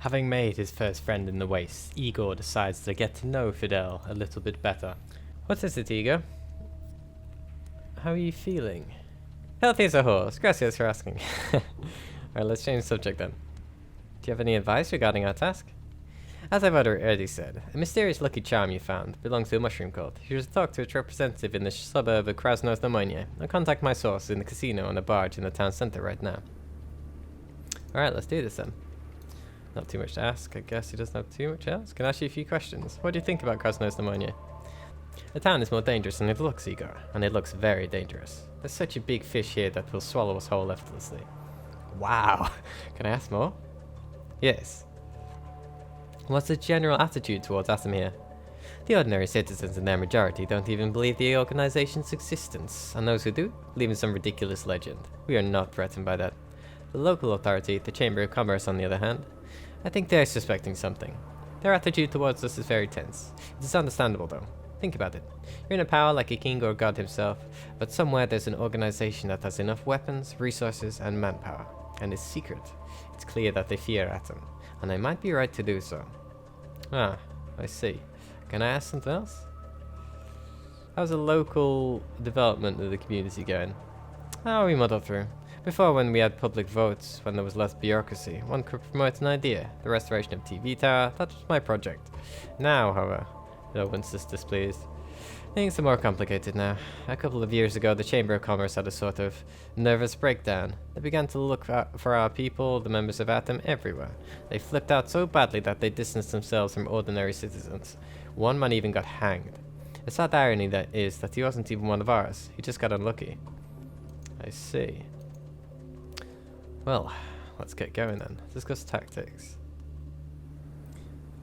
Having made his first friend in the waste, Igor decides to get to know Fidel a little bit better. What is it, Igor? How are you feeling? Healthy as a horse. Gracias for asking. Alright, let's change the subject then. Do you have any advice regarding our task? As I've already said, a mysterious lucky charm you found belongs to a mushroom cult. You should talk to its representative in the suburb of Krasnoznamenye and contact my source in the casino on a barge in the town center right now. Alright, let's do this then. Not too much to ask. I guess he doesn't have too much else. Can I ask you a few questions? What do you think about Krasnoznamenye? The town is more dangerous than it looks, Igor, and it looks very dangerous. There's such a big fish here that will swallow us whole effortlessly. Wow! Can I ask more? Yes. What's the general attitude towards Atom here? The ordinary citizens in their majority don't even believe the organization's existence, and those who do, believe in some ridiculous legend. We are not threatened by that. The local authority, the Chamber of Commerce on the other hand, I think they're suspecting something. Their attitude towards us is very tense. It is understandable though. Think about it. You're in a power like a king or god himself, but somewhere there's an organization that has enough weapons, resources, and manpower, and is secret. It's clear that they fear Atom, and they might be right to do so. Ah, I see. Can I ask something else? How's the local development of the community going? Oh, we muddled through. Before, when we had public votes, when there was less bureaucracy, one could promote an idea. The restoration of TV Tower, that was my project. Now, however, no one's just displeased. Things are more complicated now. A couple of years ago, the Chamber of Commerce had a sort of nervous breakdown. They began to look for our people, the members of Atom, everywhere. They flipped out so badly that they distanced themselves from ordinary citizens. One man even got hanged. The sad irony that is that he wasn't even one of ours. He just got unlucky. I see. Well, let's get going then. Discuss tactics.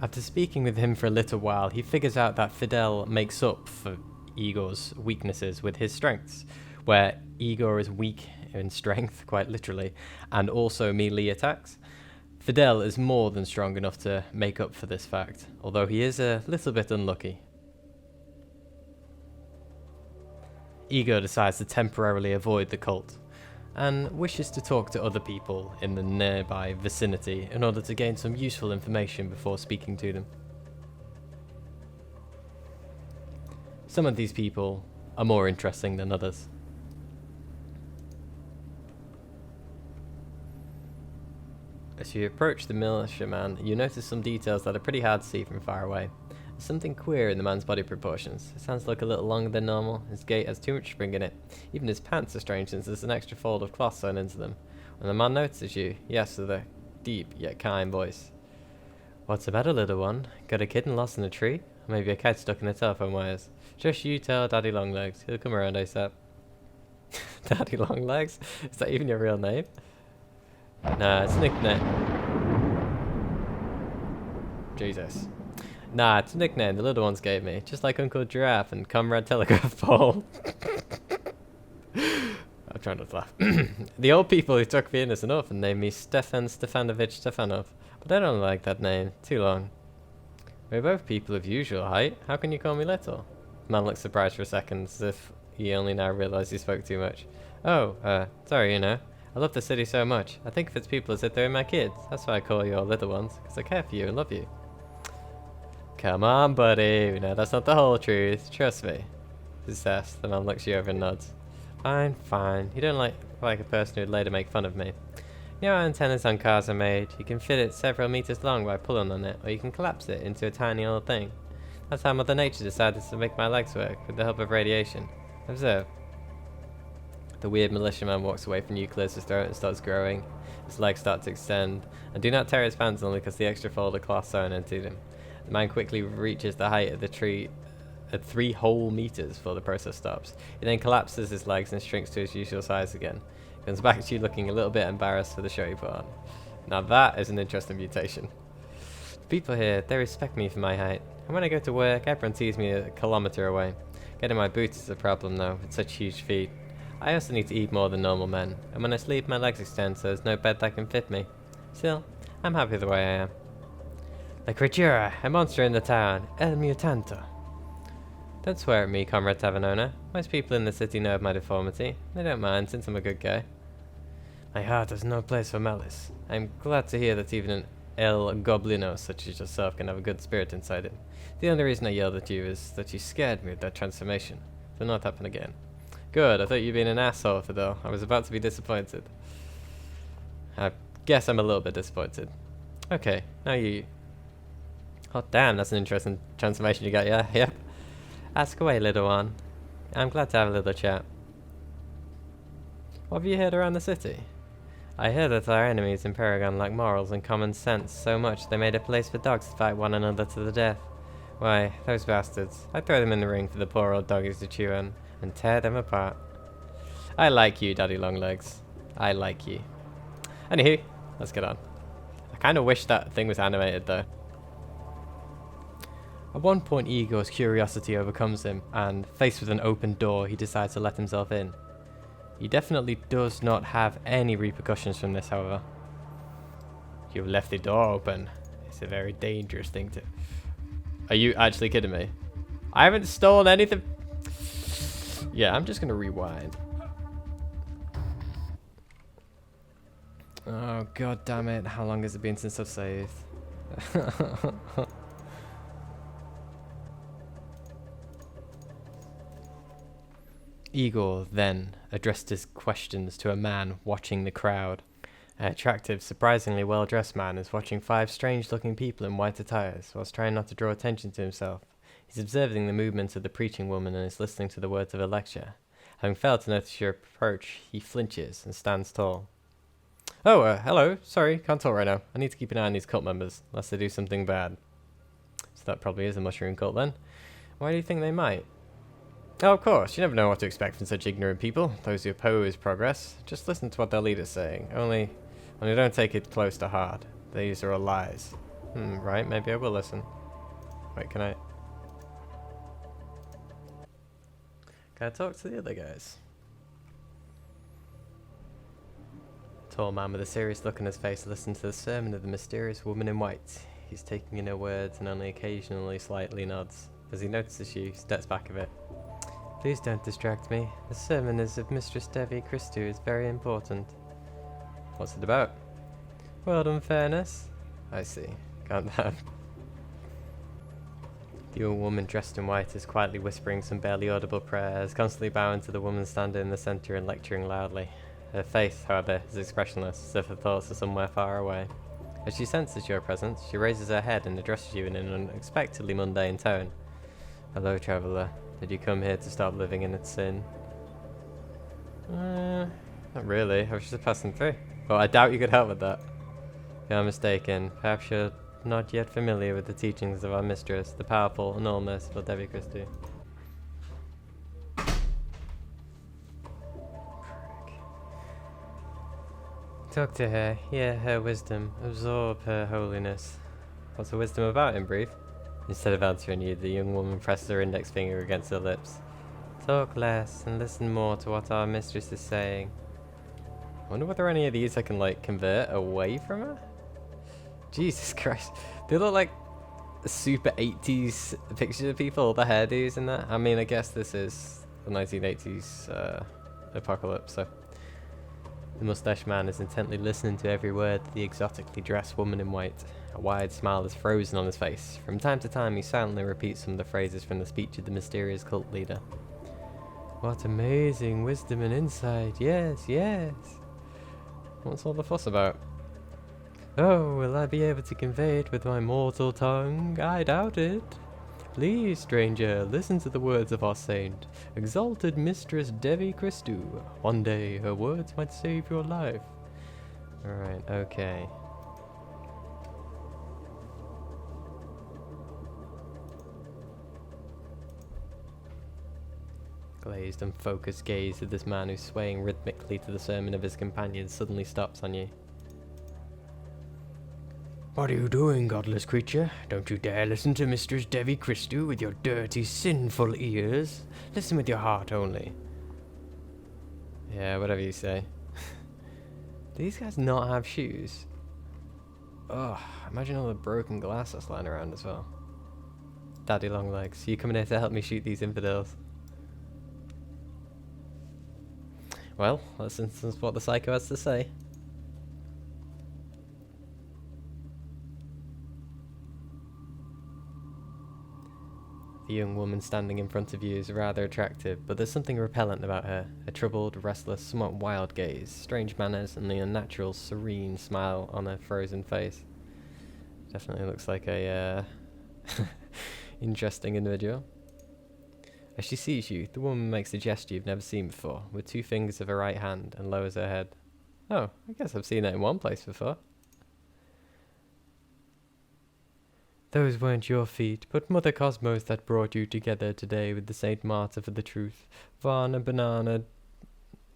After speaking with him for a little while, he figures out that Fidel makes up for Igor's weaknesses with his strengths, where Igor is weak in strength, quite literally, and also melee attacks. Fidel is more than strong enough to make up for this fact, although he is a little bit unlucky. Igor decides to temporarily avoid the cult, and wishes to talk to other people in the nearby vicinity in order to gain some useful information before speaking to them. Some of these people are more interesting than others. As you approach the militiaman, you notice some details that are pretty hard to see from far away. There's something queer in the man's body proportions. His hands look a little longer than normal, his gait has too much spring in it. Even his pants are strange since there's an extra fold of cloth sewn into them. When the man notices you, he asks with a deep yet kind voice. What's the matter, little one? Got a kitten lost in a tree? Or maybe a cat stuck in the telephone wires? Just you tell Daddy Longlegs, he'll come around ASAP. Daddy Longlegs? Is that even your real name? Nah, it's a nickname. Jesus. Nah, it's a nickname the little ones gave me, just like Uncle Giraffe and Comrade Telegraph Pole. I'm trying not to laugh. The old people who took me in as enough and named me Stefan Stefanovich Stefanov, but I don't like that name, too long. We're both people of usual height, how can you call me little? The man looked surprised for a second, as if he only now realised he spoke too much. Oh, sorry, you know. I love the city so much. I think of its people as if they're my kids. That's why I call you all little ones, because I care for you and love you. Come on, buddy. No, that's not the whole truth. Trust me. Possessed. The man looks you over and nods. Fine, fine. You don't like a person who'd later make fun of me. You know how antennas on cars are made? You can fit it several meters long by pulling on it, or you can collapse it into a tiny little thing. That's how Mother Nature decided to make my legs work, with the help of radiation. Observe. The weird militiaman walks away from Euclid's throat and starts growing. His legs start to extend, and do not tear his pants only because the extra fold of cloth sewn into them. The man quickly reaches the height of the tree at 3 whole meters before the process stops. He then collapses his legs and shrinks to his usual size again. He comes back to you looking a little bit embarrassed for the show you put on. Now that is an interesting mutation. The people here, they respect me for my height. And when I go to work, everyone sees me a kilometer away. Getting my boots is a problem though, with such huge feet. I also need to eat more than normal men, and when I sleep my legs extend so there's no bed that can fit me. Still, I'm happy the way I am. La creatura, a monster in the town, El Mutanto. Don't swear at me, Comrade Tavernona. Most people in the city know of my deformity. They don't mind, since I'm a good guy. My heart has no place for malice. I'm glad to hear that even an El Goblino, such as yourself, can have a good spirit inside him. The only reason I yelled at you is that you scared me with that transformation. It will not happen again. Good, I thought you'd been an asshole, Fidel. I was about to be disappointed. I guess I'm a little bit disappointed. Okay, now you... Oh damn, that's an interesting transformation you got, yeah? Yep. Ask away, little one. I'm glad to have a little chat. What have you heard around the city? I heard that our enemies in Paragon lack morals and common sense so much they made a place for dogs to fight one another to the death. Why, those bastards. I'd throw them in the ring for the poor old doggies to chew on and tear them apart. I like you, Daddy Longlegs. I like you. Anywho, let's get on. I kind of wish that thing was animated though. At one point, Igor's curiosity overcomes him, and faced with an open door, he decides to let himself in. He definitely does not have any repercussions from this, however. You've left the door open. It's a very dangerous thing to... Are you actually kidding me? I haven't stolen anything. Yeah, I'm just going to rewind. Oh, god damn it. How long has it been since I've saved? Igor then addressed his questions to a man watching the crowd. An attractive, surprisingly well-dressed man is watching 5 strange-looking people in white attires, whilst trying not to draw attention to himself. He's observing the movements of the preaching woman and is listening to the words of a lecture. Having failed to notice your approach, he flinches and stands tall. Oh, hello. Sorry, can't talk right now. I need to keep an eye on these cult members, lest they do something bad. So that probably is a mushroom cult then. Why do you think they might? Oh, of course. You never know what to expect from such ignorant people, those who oppose progress. Just listen to what their leader's saying. Only don't take it close to heart. These are all lies. Right, maybe I will listen. Wait, can I talk to the other guys? Tall man with a serious look on his face listens to the sermon of the mysterious woman in white. He's taking in her words and only occasionally slightly nods. As he notices you, he steps back a bit. Please don't distract me. The sermon is of Mistress Devi Christou is very important. What's it about? World unfairness. I see. Can't have. The young woman dressed in white is quietly whispering some barely audible prayers, constantly bowing to the woman standing in the centre and lecturing loudly. Her face, however, is expressionless, as if her thoughts are somewhere far away. As she senses your presence, she raises her head and addresses you in an unexpectedly mundane tone. Hello, traveller. Did you come here to stop living in its sin? Not really. I was just passing through. Well, I doubt you could help with that. You're mistaken. Perhaps you're not yet familiar with the teachings of our mistress, the powerful and all-merciful Devi Christou. Talk to her, hear her wisdom, absorb her holiness. What's the wisdom about, in brief? Instead of answering you, the young woman presses her index finger against her lips. Talk less and listen more to what our mistress is saying. I wonder whether any of these I can, like, convert away from her? Jesus Christ. They look like super 80s pictures of people, the hairdos and that. I mean, I guess this is the 1980s apocalypse, so... The moustache man is intently listening to every word of the exotically dressed woman in white. A wide smile is frozen on his face. From time to time, he silently repeats some of the phrases from the speech of the mysterious cult leader. What amazing wisdom and insight. Yes, yes. What's all the fuss about? Oh, will I be able to convey it with my mortal tongue? I doubt it. Please, stranger, listen to the words of our saint, exalted Mistress Devi Christou. One day, her words might save your life. Alright, okay. Glazed and focused gaze of this man who's swaying rhythmically to the sermon of his companion suddenly stops on you. What are you doing, godless creature? Don't you dare listen to Mistress Devi Christou with your dirty, sinful ears. Listen with your heart only. Yeah, whatever you say. These guys not have shoes. Ugh, imagine all the broken glass that's lying around as well. Daddy Longlegs, you coming here to help me shoot these infidels? Well, let's listen to what the psycho has to say. The young woman standing in front of you is rather attractive, but there's something repellent about her. A troubled, restless, somewhat wild gaze, strange manners, and the unnatural, serene smile on her frozen face. Definitely looks like a interesting individual. As she sees you, the woman makes a gesture you've never seen before, with 2 fingers of her right hand, and lowers her head. Oh, I guess I've seen that in one place before. Those weren't your feet, but Mother Cosmos that brought you together today with the Saint Martyr for the truth. Vana Banana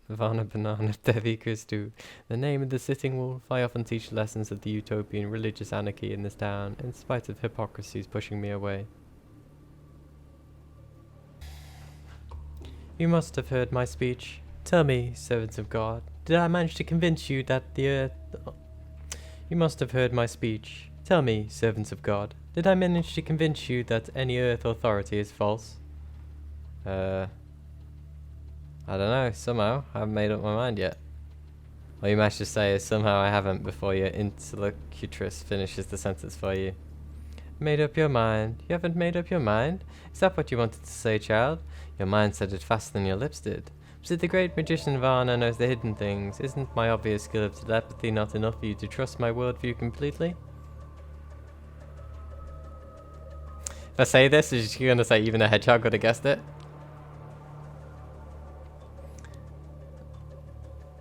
Devi Christu. The name of the sitting wolf. I often teach lessons of the utopian religious anarchy in this town, in spite of hypocrisies pushing me away. You must have heard my speech. Tell me, servants of God, did I manage to convince you that the earth... You must have heard my speech. Tell me, servants of God, did I manage to convince you that any earth authority is false? I don't know, somehow. I haven't made up my mind yet. All you managed to say is somehow I haven't before your interlocutress finishes the sentence for you. Made up your mind? You haven't made up your mind? Is that what you wanted to say, child? Your mind said it faster than your lips did. But the great magician Varna knows the hidden things. Isn't my obvious skill of telepathy not enough for you to trust my worldview completely? If I say this, is she going to say even a hedgehog would have guessed it?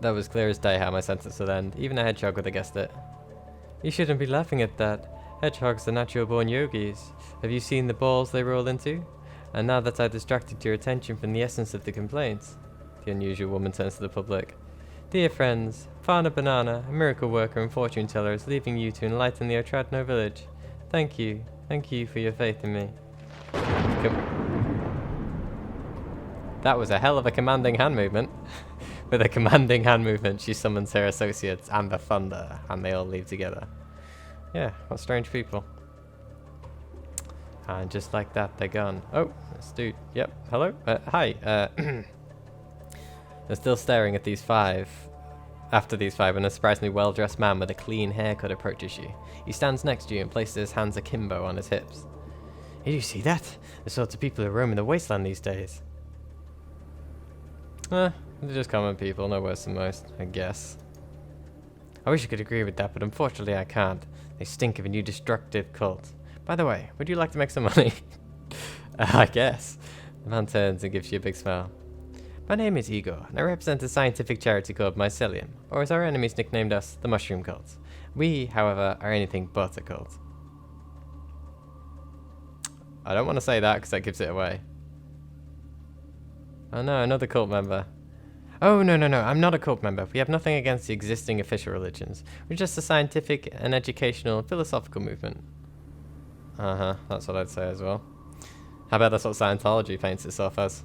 That was clear as day how my sentence would end. Even a hedgehog would have guessed it. You shouldn't be laughing at that. Hedgehogs are natural-born yogis. Have you seen the balls they roll into? And now that I've distracted your attention from the essence of the complaints, the unusual woman turns to the public. Dear friends, Fana Banana, a miracle worker and fortune teller, is leaving you to enlighten the Otradno village. Thank you for your faith in me. That was a hell of a commanding hand movement. With a commanding hand movement, she summons her associates and the thunder, and they all leave together. Yeah, what strange people. And just like that, they're gone. Oh, this dude. Yep. Hello? Hi. They're still staring at these 5. After these 5, when a surprisingly well-dressed man with a clean haircut approaches you. He stands next to you and places his hands akimbo on his hips. Did you see that? The sorts of people who roam in the wasteland these days. They're just common people, no worse than most, I guess. I wish I could agree with that, but unfortunately I can't. They stink of a new destructive cult. By the way, would you like to make some money? I guess. The man turns and gives you a big smile. My name is Igor, and I represent a scientific charity called Mycelium, or as our enemies nicknamed us, the Mushroom Cult. We, however, are anything but a cult. I don't want to say that because that gives it away. Oh no, another cult member. Oh, no, I'm not a cult member. We have nothing against the existing official religions. We're just a scientific and educational philosophical movement. That's what I'd say as well. How about that's what Scientology paints itself as?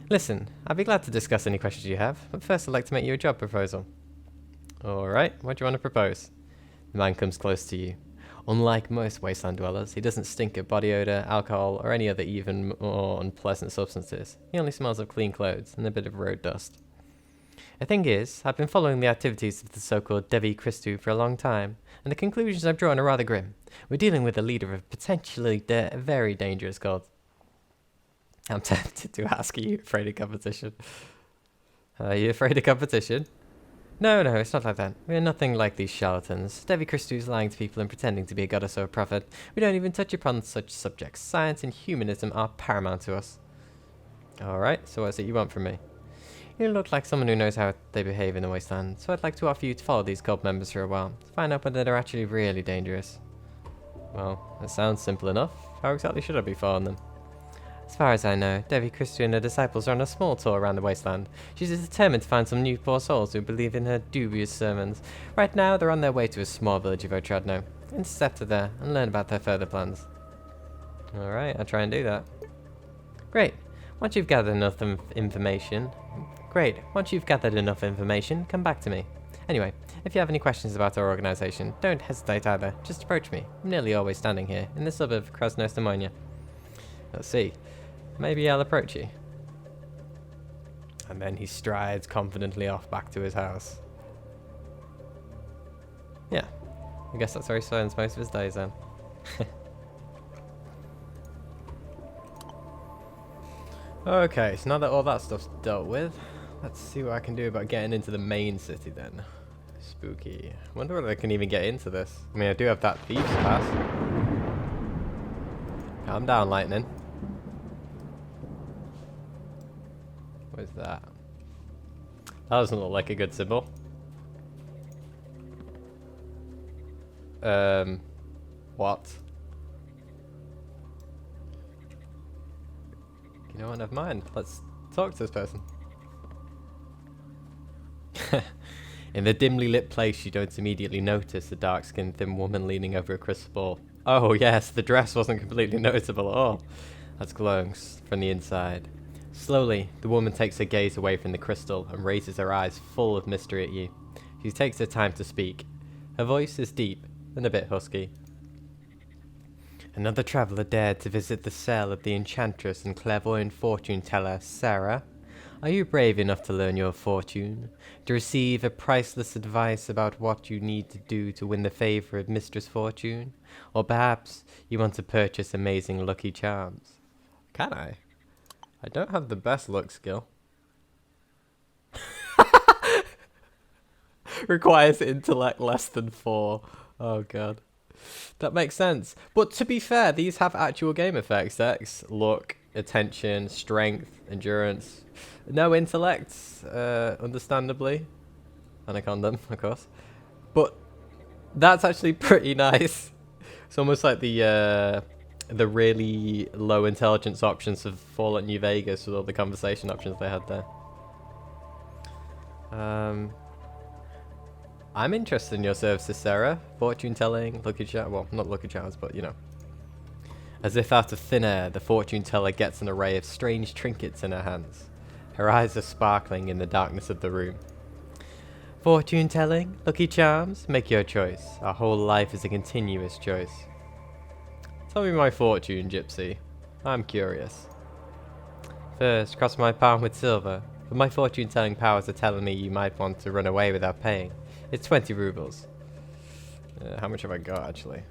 Listen, I'd be glad to discuss any questions you have, but first I'd like to make you a job proposal. Alright, what do you want to propose? The man comes close to you. Unlike most wasteland dwellers, he doesn't stink of body odor, alcohol, or any other even more unpleasant substances. He only smells of clean clothes and a bit of road dust. The thing is, I've been following the activities of the so-called Devi Christu for a long time, and the conclusions I've drawn are rather grim. We're dealing with the leader of a potentially very dangerous cult. I'm tempted to ask, are you afraid of competition? Are you afraid of competition? No, it's not like that. We're nothing like these charlatans. Devi Christu is lying to people and pretending to be a goddess or a prophet. We don't even touch upon such subjects. Science and humanism are paramount to us. Alright, so what is it you want from me? You look like someone who knows how they behave in the wasteland, so I'd like to offer you to follow these cult members for a while, to find out whether they're actually really dangerous. Well, that sounds simple enough. How exactly should I be following them? As far as I know, Devi Christu and her disciples are on a small tour around the wasteland. She's determined to find some new poor souls who believe in her dubious sermons. Right now, they're on their way to a small village of Otradno. Intercept her there and learn about their further plans. Alright, I'll try and do that. Great. Once you've gathered enough information, come back to me. Anyway, if you have any questions about our organisation, don't hesitate either. Just approach me. I'm nearly always standing here, in the suburb of Krasnostamonia. Let's see. Maybe I'll approach you. And then he strides confidently off back to his house. Yeah. I guess that's where he spends most of his days then. Okay, so now that all that stuff's dealt with, let's see what I can do about getting into the main city then. Spooky. I wonder whether I can even get into this. I mean, I do have that Thieves Pass. Calm down, Lightning. What is that? That doesn't look like a good symbol. What? You know what, never mind. Let's talk to this person. In the dimly lit place, you don't immediately notice a dark-skinned thin woman leaning over a crystal ball. Oh yes, the dress wasn't completely noticeable at all. That's glowing from the inside. Slowly, the woman takes her gaze away from the crystal and raises her eyes full of mystery at you. She takes her time to speak. Her voice is deep and a bit husky. Another traveller dared to visit the cell of the enchantress and clairvoyant fortune teller, Sarah. Are you brave enough to learn your fortune? To receive a priceless advice about what you need to do to win the favour of Mistress Fortune? Or perhaps you want to purchase amazing lucky charms? Can I? I don't have the best luck skill. Requires intellect less than 4. Oh god. That makes sense. But to be fair, these have actual game effects. Dex, luck, attention, strength, endurance. No intellect, understandably. And a condom, of course. But that's actually pretty nice. It's almost like the really low intelligence options of Fallout New Vegas with all the conversation options they had there. I'm interested in your services, Sarah. Fortune telling, lucky charms. Well, not lucky charms, but you know. As if out of thin air, the fortune teller gets an array of strange trinkets in her hands. Her eyes are sparkling in the darkness of the room. Fortune telling, lucky charms, make your choice. Our whole life is a continuous choice. Tell me my fortune, Gypsy. I'm curious. First, cross my palm with silver. But my fortune telling powers are telling me you might want to run away without paying. It's 20 rubles. How much have I got, actually?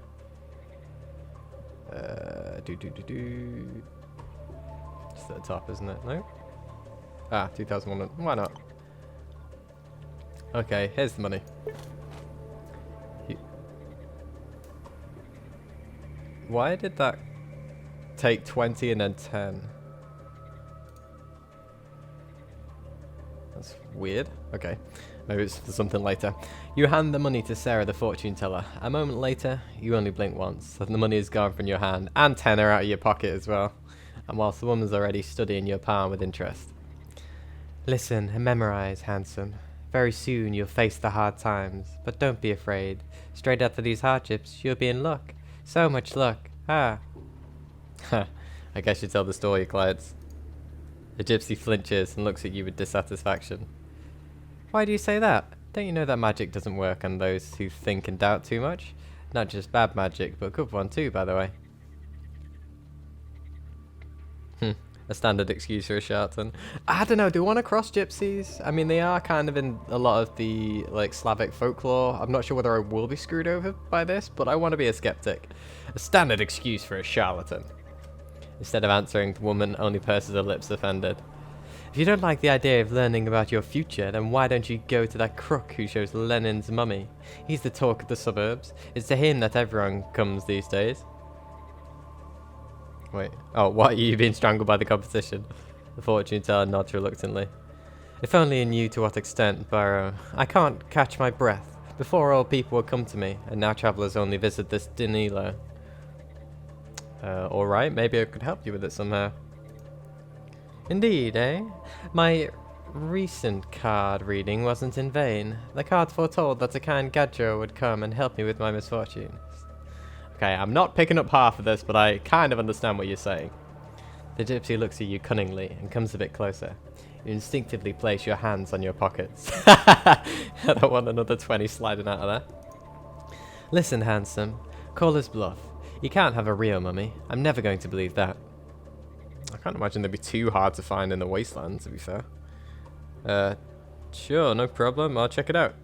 It's at the top, isn't it? No? Ah, 2,100. Why not? Okay, here's the money. Why did that take 20 and then 10? That's weird. Okay. Maybe it's for something later. You hand the money to Sarah the fortune teller. A moment later, you only blink once, and the money is gone from your hand, and 10 are out of your pocket as well. And whilst the woman's already studying your palm with interest. Listen and memorize, handsome. Very soon you'll face the hard times, but don't be afraid. Straight after these hardships, you'll be in luck. So much luck. Ah. I guess you tell the story, clients. The gypsy flinches and looks at you with dissatisfaction. Why do you say that? Don't you know that magic doesn't work on those who think and doubt too much? Not just bad magic, but good one too, by the way. A standard excuse for a charlatan. I don't know, do you want to cross gypsies? I mean, they are kind of in a lot of the like Slavic folklore. I'm not sure whether I will be screwed over by this, but I want to be a skeptic. A standard excuse for a charlatan. Instead of answering, the woman only purses her lips offended. If you don't like the idea of learning about your future, then why don't you go to that crook who shows Lenin's mummy? He's the talk of the suburbs. It's to him that everyone comes these days. Wait. Oh, what? Are you being strangled by the competition? The fortune teller nods reluctantly. If only you knew to what extent, Barrow. I can't catch my breath. Before all people would come to me, and now travellers only visit this Danilo. Alright, maybe I could help you with it somehow. Indeed, eh? My recent card reading wasn't in vain. The card foretold that a kind Gadjo would come and help me with my misfortunes. Okay, I'm not picking up half of this, but I kind of understand what you're saying. The gypsy looks at you cunningly and comes a bit closer. You instinctively place your hands on your pockets. I don't want another 20 sliding out of there. Listen, handsome. Call his bluff. You can't have a real mummy. I'm never going to believe that. I can't imagine they'd be too hard to find in the wasteland, to be fair. Sure, no problem. I'll check it out.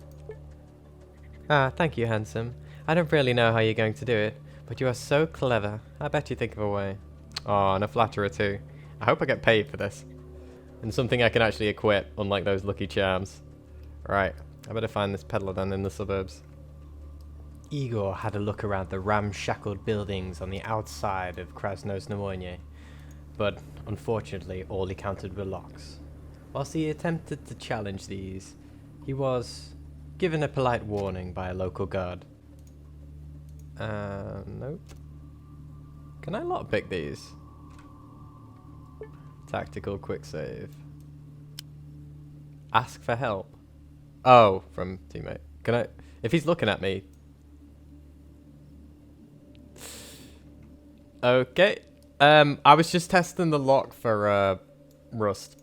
Ah, thank you, handsome. I don't really know how you're going to do it, but you are so clever. I bet you think of a way. Oh, and a flatterer too. I hope I get paid for this. And something I can actually equip, unlike those lucky charms. Right, I better find this peddler down in the suburbs. Igor had a look around the ramshackled buildings on the outside of Krasnoznamoye, but unfortunately all he counted were locks. Whilst he attempted to challenge these, he was given a polite warning by a local guard. Nope. Can I lockpick these? Tactical quick save. Ask for help. Oh, from teammate. Can I... If he's looking at me... Okay. I was just testing the lock for, rust.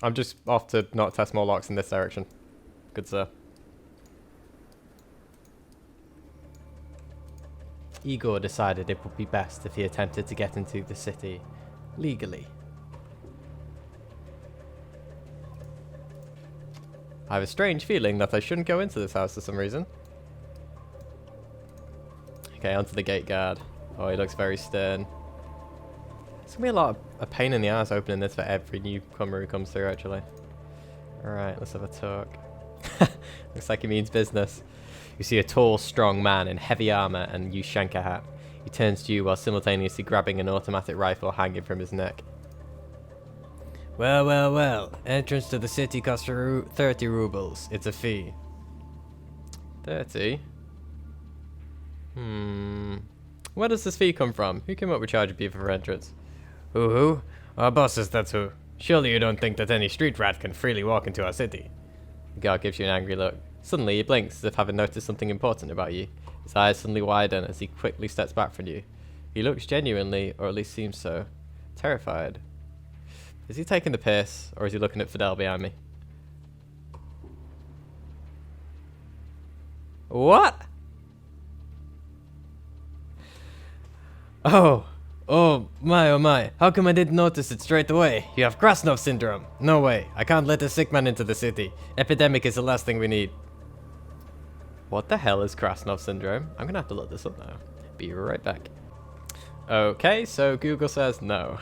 I'm just off to not test more locks in this direction. Good sir. Igor decided it would be best if he attempted to get into the city legally. I have a strange feeling that I shouldn't go into this house for some reason. Okay, onto the gate guard. Oh, he looks very stern. It's gonna be a pain in the ass opening this for every newcomer who comes through, actually. Alright, let's have a talk. Looks like he means business. You see a tall, strong man in heavy armor and Ushanka hat. He turns to you while simultaneously grabbing an automatic rifle hanging from his neck. Well, well, well. Entrance to the city costs 30 rubles. It's a fee. 30? Where does this fee come from? Who came up with charging people for entrance? Who? Our boss says that's who. Surely you don't think that any street rat can freely walk into our city. The guard gives you an angry look. Suddenly he blinks as if having noticed something important about you. His eyes suddenly widen as he quickly steps back from you. He looks genuinely, or at least seems so, terrified. Is he taking the piss, or is he looking at Fidel behind me? What? Oh my. How come I didn't notice it straight away? You have Krasnov syndrome. No way. I can't let a sick man into the city. Epidemic is the last thing we need. What the hell is Krasnov syndrome? I'm gonna have to look this up now. Be right back. Okay, so Google says no.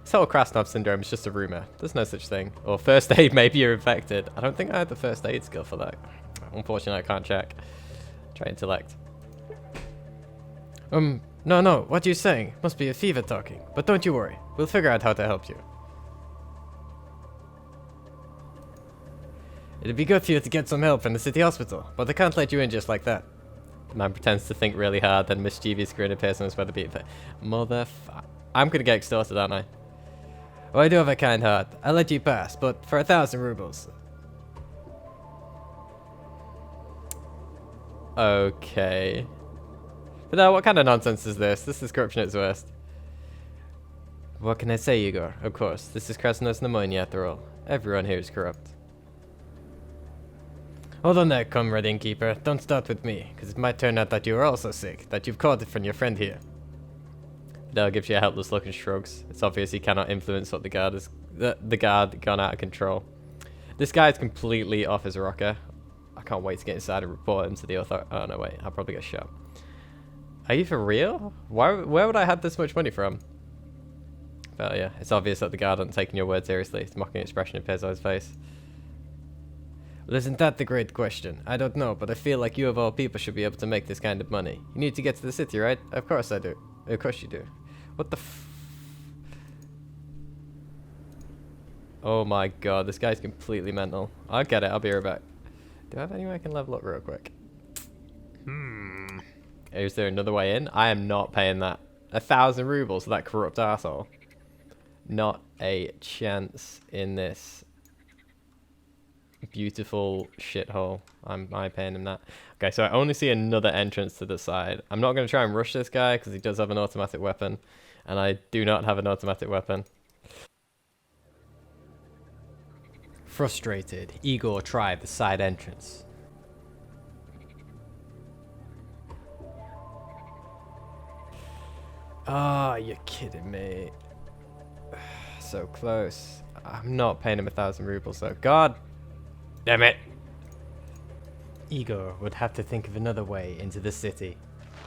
This whole Krasnov syndrome is just a rumor. There's no such thing. Or first aid, maybe you're infected. I don't think I had the first aid skill for that. Unfortunately, I can't check. Try intellect. No, what are you saying? Must be a fever talking. But don't you worry. We'll figure out how to help you. It'd be good for you to get some help from the city hospital, but they can't let you in just like that. The man pretends to think really hard, then mischievous grin appears on his weather beat. I'm gonna get extorted, aren't I? Oh, I do have a kind heart. I'll let you pass, but for 1,000 rubles. Okay. But now, what kind of nonsense is this? This is corruption at its worst. What can I say, Igor? Of course, this is Krasnoznamoye after all. Everyone here is corrupt. Hold on there, comrade innkeeper. Don't start with me, because it might turn out that you are also sick, that you've caught it from your friend here. Fidel gives you a helpless look and shrugs. It's obvious he cannot influence what the guard is. The guard gone out of control. This guy is completely off his rocker. I can't wait to get inside and report him to the authority. Oh no, wait, I'll probably get shot. Are you for real? Where would I have this much money from? Well, yeah, it's obvious that the guard aren't taking your word seriously. The mocking expression appears on his face. Well, isn't that the great question? I don't know, but I feel like you of all people should be able to make this kind of money. You need to get to the city, right? Of course I do. Of course you do. What the Oh my god, this guy's completely mental. I'll get it, I'll be right back. Do I have any way I can level up real quick? Is there another way in? I am not paying that. 1,000 rubles for that corrupt arsehole. Not a chance in this beautiful shithole. I'm paying him that. Okay, so I only see another entrance to the side. I'm not going to try and rush this guy because he does have an automatic weapon. And I do not have an automatic weapon. Frustrated, Igor tried the side entrance. Oh, you're kidding me. So close. I'm not paying him 1,000 rubles though. God damn it. Igor would have to think of another way into the city.